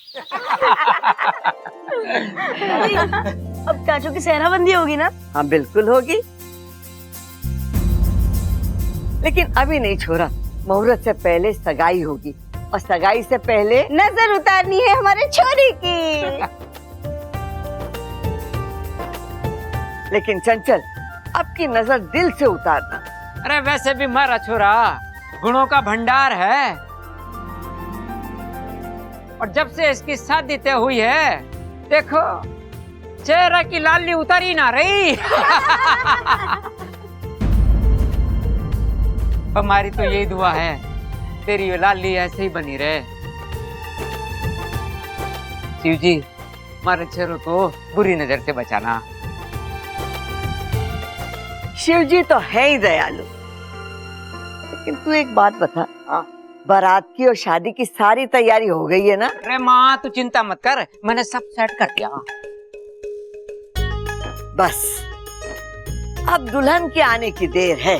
अब काजू की सेहराबंदी होगी ना? हाँ बिल्कुल होगी, लेकिन अभी नहीं छोरा। मुहूर्त से पहले सगाई होगी और सगाई से पहले नजर उतारनी है हमारे छोरी की। लेकिन चंचल, अब की नजर दिल से उतारना। अरे वैसे भी मारा छोरा गुणों का भंडार है, और जब से इसकी शादी तय हुई है देखो चेहरा की लाली उतारी ना रही। हमारी तो यही दुआ है तेरी लाली ऐसे ही बनी रहे। शिव जी हमारे चेहरों को बुरी नजर से बचाना। शिव जी तो है ही दयालु, लेकिन तू एक बात बता, बारात की और शादी की सारी तैयारी हो गई है ना? अरे माँ तू चिंता मत कर, मैंने सब सेट कर दिया। बस अब दुल्हन के आने की देर है।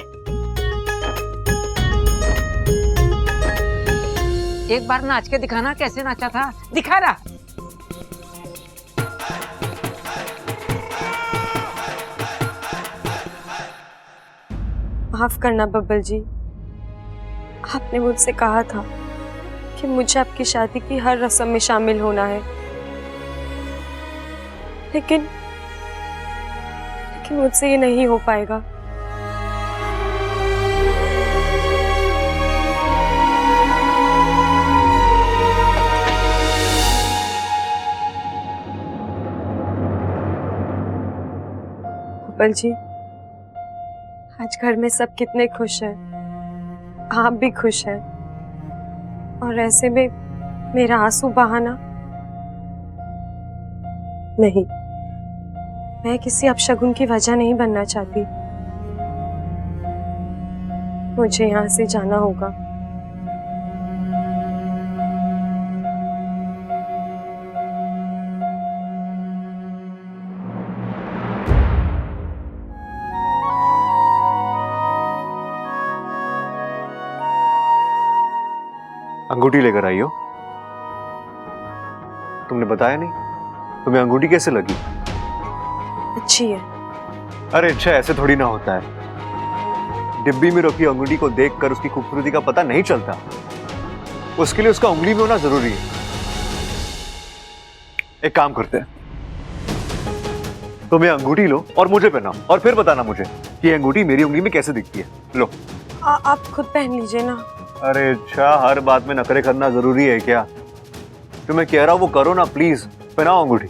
एक बार नाच के दिखाना कैसे नाचा था, दिखा रहा। माफ करना बब्बल जी, आपने मुझसे कहा था कि मुझे आपकी शादी की हर रस्म में शामिल होना है, लेकिन मुझसे ये नहीं हो पाएगा। बब्बल जी, आज घर में सब कितने खुश हैं, आप भी खुश हैं, और ऐसे में मेरा आंसू बहाना नहीं। मैं किसी अपशगुन की वजह नहीं बनना चाहती। मुझे यहाँ से जाना होगा। अंगूठी लेकर आई हो? तुमने बताया नहीं। तुम्हें अंगूठी कैसे लगी? अच्छी है। अरे अच्छा, ऐसे थोड़ी ना होता है। डिब्बी में रखी अंगूठी को देखकर उसकी खूबसूरती का पता नहीं चलता। उसके लिए उसका उंगली में होना जरूरी है। एक काम करते हैं, तुम ये अंगूठी लो और मुझे पहनाओ, और फिर बताना मुझे कि ये अंगूठी मेरी उंगली में कैसे दिखती है। लो। आप खुद पहन लीजिए ना। अरे अच्छा, हर बात में नखरे करना जरूरी है क्या? जो मैं कह रहा हूं वो करो ना प्लीज। पहनाओ अंगूठी।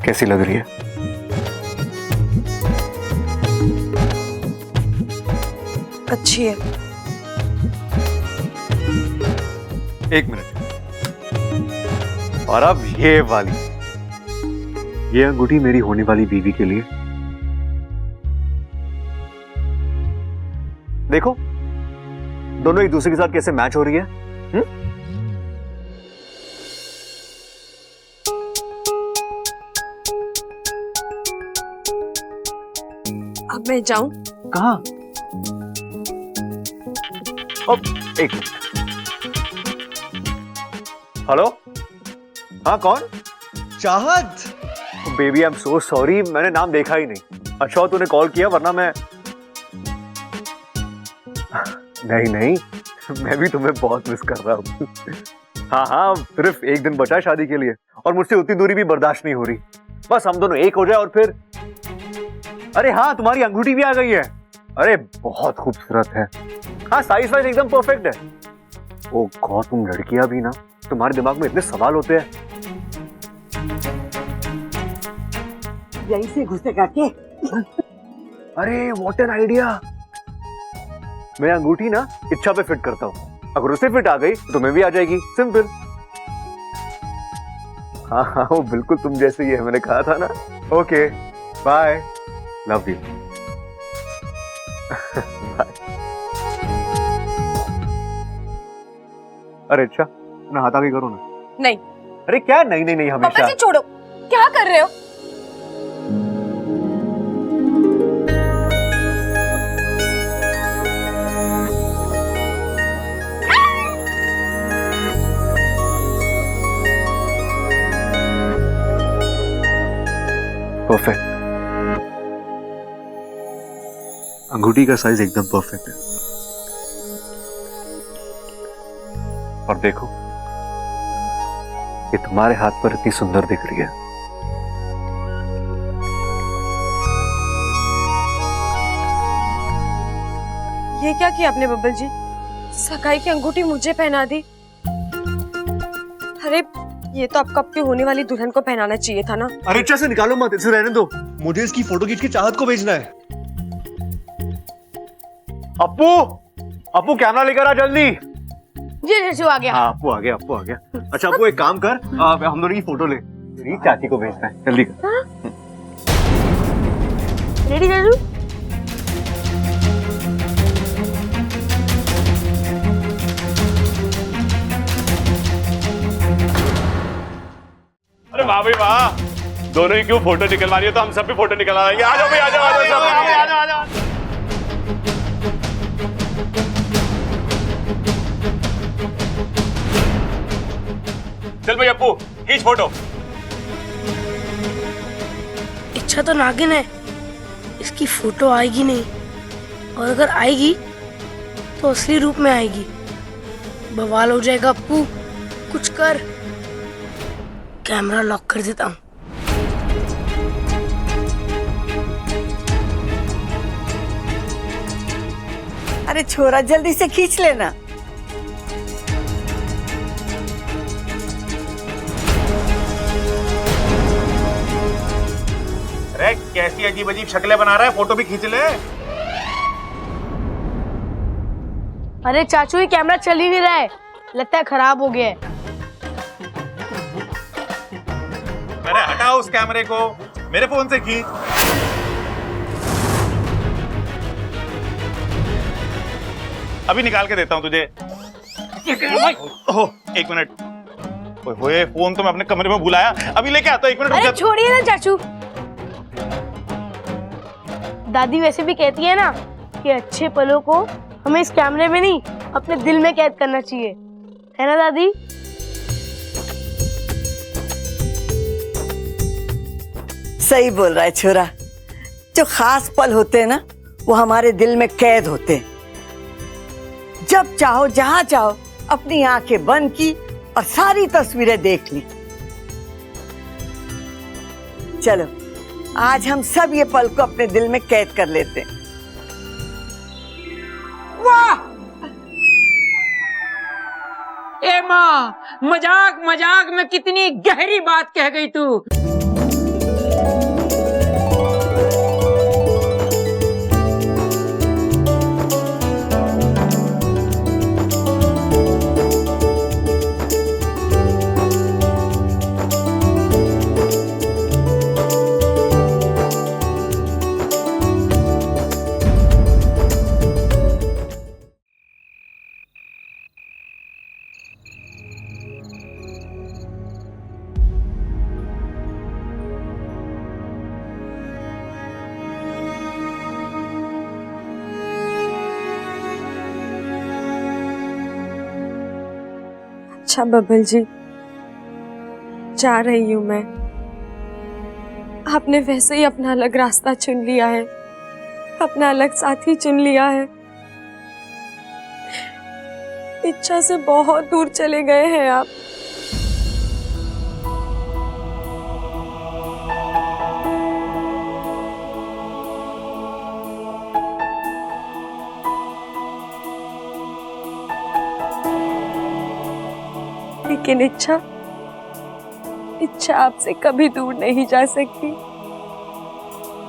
कैसी लग रही है? अच्छी है। एक मिनट। और अब ये वाली, ये अंगूठी मेरी होने वाली बीवी के लिए। देखो दोनों एक दूसरे के साथ कैसे मैच हो रही है। अब मैं जाऊं? कहाँ? एक मिनट। हेलो, हाँ कौन? चाहत। Baby I am so sorry, मैंने नाम देखा ही नहीं। अच्छा तूने कॉल किया, वरना मैं नहीं मैं भी तुम्हें बहुत मिस कर रहा हूँ। हाँ सिर्फ एक दिन बचा है शादी के लिए, और मुझसे उतनी दूरी भी बर्दाश्त नहीं हो रही। बस हम दोनों एक हो जाए और फिर। अरे हाँ, तुम्हारी अंगूठी भी आ गई है। अरे बहुत खूबसूरत है। हाँ साइज वाइज एकदम परफेक्ट है। ओ गॉड, तुम लड़कियां भी ना, तुम्हारे दिमाग में इतने सवाल होते हैं। यहीं से घुसेगा के? अरे व्हाट एन आइडिया। मैं अंगूठी ना इच्छा पे फिट करता हूँ, अगर उसे फिट आ गई तो तुम्हें भी आ जाएगी, सिंपल। हाँ हाँ, वो बिल्कुल तुम जैसे ही है, मैंने कहा था ना। Okay bye, love you. अरे अच्छा, नहाता भी करो ना। नहीं। अरे क्या नहीं नहीं नहीं, पापा हमेशा। जी छोड़ो, क्या कर रहे हो? परफेक्ट। अंगूठी का साइज एकदम परफेक्ट है। और देखो, ये तुम्हारे हाथ पर इतनी सुंदर दिख रही है। ये क्या किया आपने बब्बल जी? सगाई की अंगूठी मुझे पहना दी। अरे ये तो आपको आपकी होने वाली दुल्हन को पहनाना चाहिए था ना। अरे अच्छा से निकालो मत, इसे रहने दो, मुझे इसकी फोटो खींच के चाहत को भेजना है। अप्पू, अप्पू कैमरा लेकर आ जल्दी। जी चाचू आ गया। हाँ अप्पू आ गया, अप्पू आ गया। अच्छा अप्पू एक काम कर, हम दोनों की फोटो ले, मेरी चाची को भेजना है, जल्दी कर। रेडी चाचू? अरे वाह भाई वाह, दोनों ही क्यों फोटो निकलवा रही हो, तो हम सब भी फोटो निकलवा देंगे। आ जाओ भाई, आ जाओ, आ जाओ, सब आ जाओ। चल भाई अप्पू, खींच फोटो। इच्छा तो नागिन है, इसकी फोटो आएगी नहीं, और अगर आएगी तो असली रूप में आएगी। बवाल हो जाएगा अप्पू, कुछ कर। कैमरा लॉक कर देता हूँ। अरे छोरा जल्दी से खींच लेना। अरे कैसी अजीब अजीब शक्लें बना रहा है, फोटो भी खींच ले। अरे चाचू ये कैमरा चल ही नहीं रहा है, लगता है खराब हो गया है। अरे हटाओ उस कैमरे को, मेरे फोन से खींच। अभी निकाल के देता हूँ तुझे। ओह, एक मिनट। ओए फोन तो मैं अपने कमरे में भुलाया, अभी लेके आता हूँ, एक मिनट रुक अरे जा। छोड़िए ना चाचू, दादी वैसे भी कहती है ना कि अच्छे पलों को हमें इस कैमरे में नहीं अपने दिल में कैद करना चाहिए, है ना दादी? सही बोल रहा है छोरा, जो खास पल होते हैं ना वो हमारे दिल में कैद होते हैं। जब चाहो जहां चाहो अपनी आंखें बंद की और सारी तस्वीरें देख ली। चलो आज हम सब ये पल को अपने दिल में कैद कर लेते हैं। वाह! ए माँ, मजाक मजाक में कितनी गहरी बात कह गई तू। अच्छा बब्बल जी, जा रही हूँ मैं। आपने वैसे ही अपना अलग रास्ता चुन लिया है, अपना अलग साथी चुन लिया है। इच्छा से बहुत दूर चले गए हैं आप। लेकिन इच्छा आपसे कभी दूर नहीं जा सकती।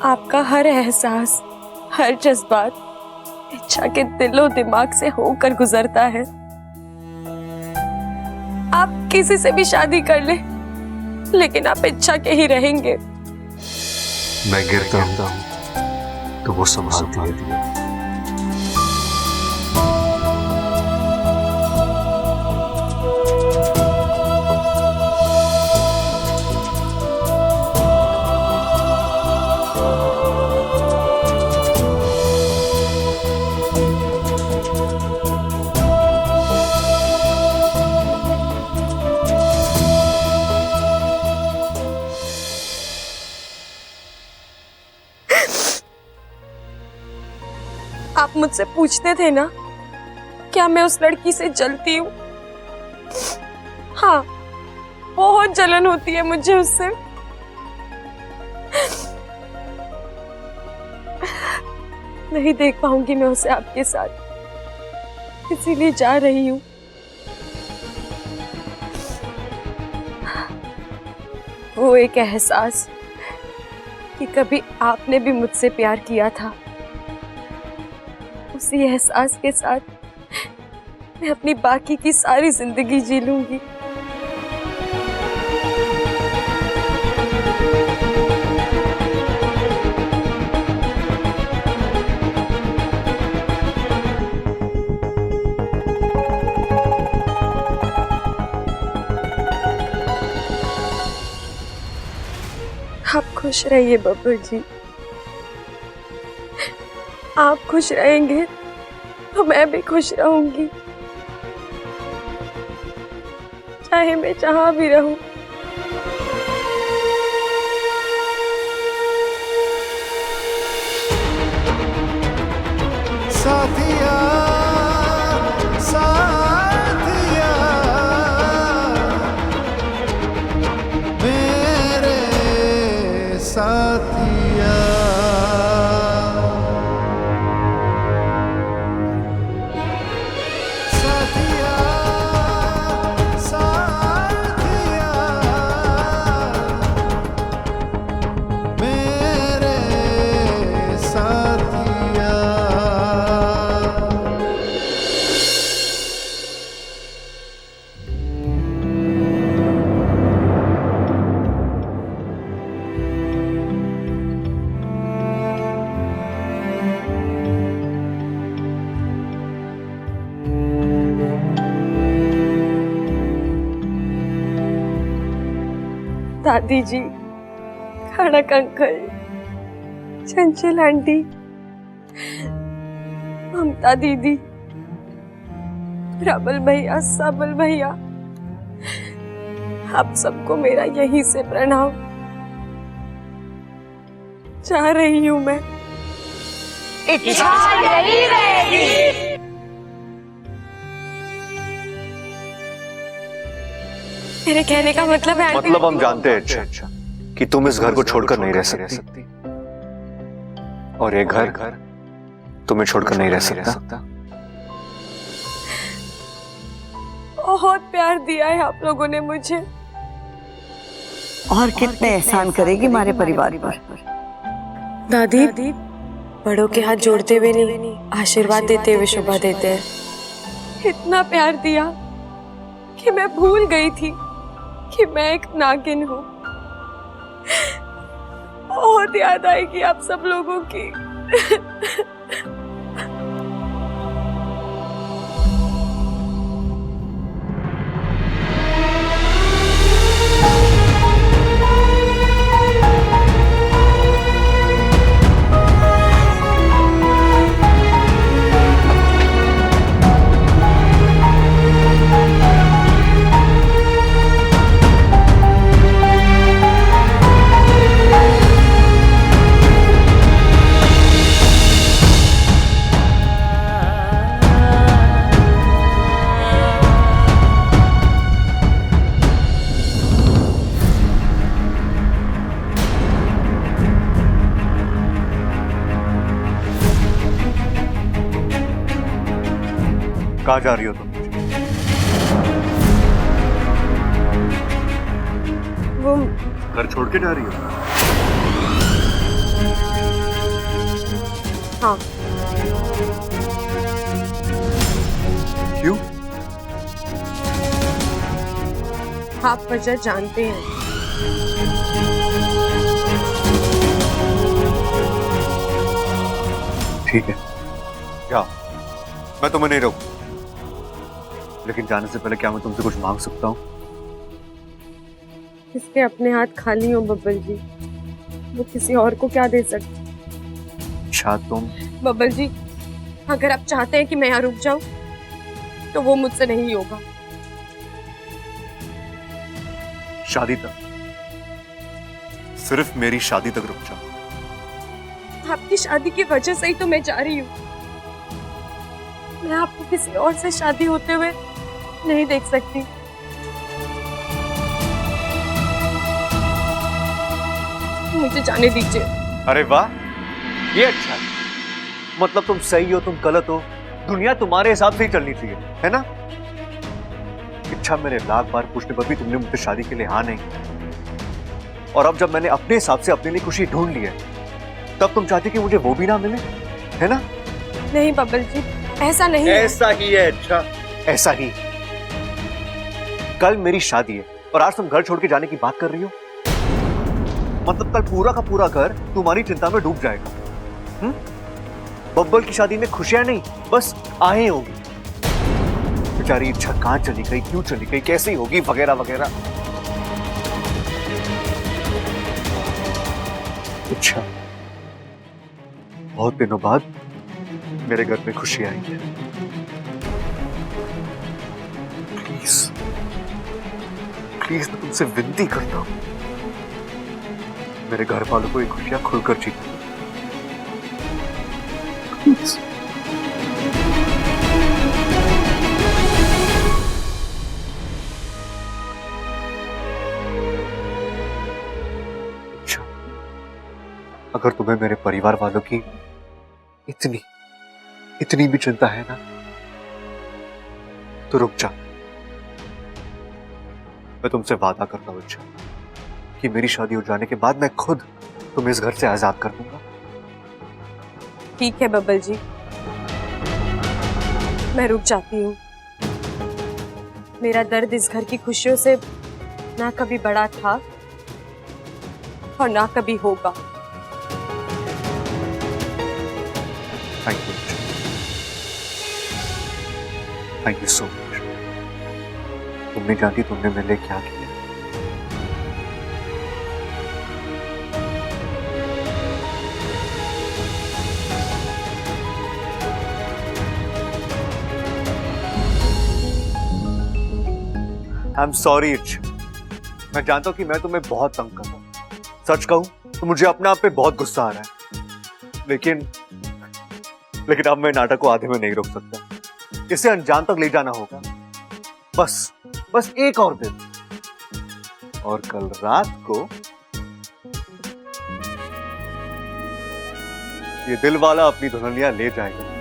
आपका हर एहसास, हर जज्बात इच्छा के दिलो दिमाग से होकर गुजरता है। आप किसी से भी शादी कर ले, लेकिन आप इच्छा के ही रहेंगे। मैं गिरता हूँ तो वो संभालती है। आप मुझसे पूछते थे ना, क्या मैं उस लड़की से जलती हूँ? हाँ, बहुत जलन होती है मुझे उससे। नहीं देख पाऊंगी मैं उसे आपके साथ, इसीलिए जा रही हूँ। वो एक एहसास कि कभी आपने भी मुझसे प्यार किया था, उसी एहसास के साथ मैं अपनी बाकी की सारी जिंदगी जी लूंगी। आप खुश रहिए बब्बर जी। आप खुश रहेंगे तो मैं भी खुश रहूंगी, चाहे मैं जहां भी रहूं। साथिया साथिया मेरे साथिया, साथिया साथिया मेरे साथिया। दादी जी, खड़क अंकल, चंचल आंटी, ममता दीदी, रबल भैया, सबल भैया, आप सबको मेरा यहीं से प्रणाम। जा रही हूँ मैं। इच्छा यही रहेगी। मेरे कहने का मतलब है आंटी, मतलब हम जानते हैं अच्छा कि तुम इस घर को छोड़कर नहीं रह सकती, और ये घर तुम्हें छोड़कर नहीं रह सकता। बहुत प्यार दिया है आप लोगों ने मुझे। और कितने एहसान करेगी हमारे परिवार पर। दादी, बड़ों के हाथ जोड़ते हुए नहीं, आशीर्वाद देते हुए शोभा देते हैं। इतना प्यार दिया कि मैं भूल गई थी कि मैं एक नागिन हूँ। बहुत याद आएगी आप सब लोगों की। कहाँ जा रही हो तुम? घर छोड़ के जा रही हो? हाँ, क्यों? आप वजह जानते हैं। ठीक है, जाओ, मैं तुम्हें नहीं रोकूं। लेकिन जाने से पहले क्या मैं तुमसे कुछ मांग सकता हूँ? इसके अपने हाथ खाली हो बब्बल जी, वो किसी और को क्या दे सकते। अच्छा, तुम बब्बल जी, अगर आप चाहते हैं कि मैं यहाँ रुक जाऊं तो वो मुझसे नहीं होगा। शादी तक, सिर्फ मेरी शादी तक रुक जाओ। आपकी शादी की वजह से ही तो मैं जा रही हूँ। मैं आपको किसी और से शादी होते हुए नहीं देख सकती। मुझे जाने दीजिए। अरे वाह, ये अच्छा है। मतलब तुम सही हो, तुम गलत हो, दुनिया तुम्हारे हिसाब से ही चलनी चाहिए, है ना? इच्छा मेरे लाख बार पूछने पर भी तुमने मुझसे शादी के लिए हाँ नहीं। और अब जब मैंने अपने हिसाब से अपने लिए खुशी ढूंढ ली है, तब तुम चाहती कि मुझे वो भी ना मिले, है ना? नहीं बब्बल जी, ऐसा नहीं है। ऐसा ही है। अच्छा, ऐसा ही। कल मेरी शादी है और आज तुम घर छोड़ के जाने की बात कर रही हो। मतलब कल पूरा का पूरा घर तुम्हारी चिंता में डूब जाएगा। बब्बल की शादी में खुशियां नहीं, बस आहें होगी। बेचारी इच्छा कहां चली गई, क्यों चली गई, कैसी होगी, वगैरह वगैरह। अच्छा, बहुत दिनों बाद मेरे घर में खुशी आई है। प्लीज प्लीज, मैं तुमसे विनती करता हूं, मेरे घर वालों को ये खुशियां खुलकर जीने दो। प्लीज। अच्छा, अगर तुम्हें मेरे परिवार वालों की इतनी भी चिंता है ना, तो रुक जा। मैं तुमसे वादा करता हूं अच्छा, कि मेरी शादी हो जाने के बाद मैं खुद तुम्हें इस घर से आजाद कर दूंगा। ठीक है बब्बल जी, मैं रुक जाती हूँ। मेरा दर्द इस घर की खुशियों से ना कभी बड़ा था और ना कभी होगा। Thank you, thank you so much. तुम नहीं जानती तुमने मेरे लिए क्या किया। आई एम सॉरी इच्छा, मैं जानता हूं कि मैं तुम्हें बहुत तंग कर रहा हूं। सच कहूं तो मुझे अपने आप पे बहुत गुस्सा आ रहा है, लेकिन अब मैं नाटक को आधे में नहीं रोक सकता। इसे अंजाम तक ले जाना होगा। बस एक और दिन, और कल रात को ये दिल वाला अपनी दुल्हनिया ले जाएगा।